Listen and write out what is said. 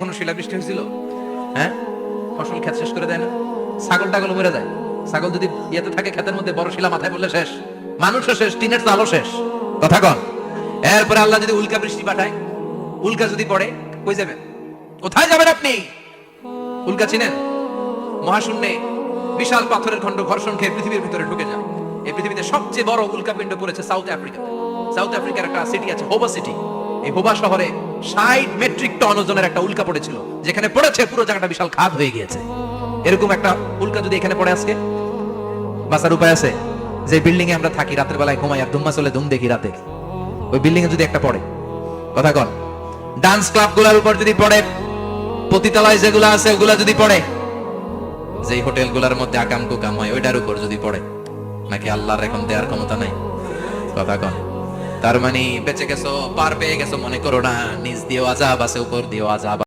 কোনো শিলাবৃষ্টি হয়েছিল? হ্যাঁ, ফসল ক্ষেত শেষ করে দেয় না? ছাগল টাগল মরে যায়। ছাগল যদি ইয়েতে থাকে ক্ষেতের মধ্যে, বড় শিলা মাথায় পড়লে শেষ, মানুষও শেষ, টিনের চালও শেষ। কথা কন। এরপরে আল্লাহ যদি উল্কা বৃষ্টি পাঠায়, উল্কা যদি পড়ে, কই যাবেন? কোথায় যাবেন আপনি? উল্কা চিনেন? মহাশূন্যে বিশাল পাথরের খণ্ড ঘর্ষণ খেয়ে পৃথিবীর ভিতরে ঢুকে যায়। এই পৃথিবীতে সবচেয়ে বড় উল্কাপিণ্ড পড়েছে সাউথ আফ্রিকাতে। সাউথ আফ্রিকার একটা সিটি আছে, হোবা সিটি। এই হোবা শহরে 60 মেট্রিক টন ওজনের একটা উল্কা পড়েছিল, যেখানে পড়েছে পুরো জায়গাটা বিশাল খাদ হয়ে গিয়েছে। এরকম একটা উল্কা যদি এখানে পড়ে আজকে, বাঁচার উপায় আছে? যে বিল্ডিং এ আমরা থাকি, রাতের বেলায় ঘুমাই আর ধুম্মা চলে ধুম দেখি রাতে, ওই বিল্ডিং এ যদি একটা পড়ে, কথা কন, ডান্স ক্লাব গুলার উপর যদি পড়ে, পতিতালয় যেগুলো আছে ওগুলা যদি পড়ে, যেই হোটেল গুলার মধ্যে আকাম কুকাম হয় ওইটার উপর যদি পড়ে, নাকি আল্লাহর এখন দেওয়ার ক্ষমতা নাই? কথা কন। তার মানে বেঁচে গেছো, পার পেয়ে গেছো মনে করো না, নিচ দিয়েও আযাব আছে, উপর দিয়েও আযাব।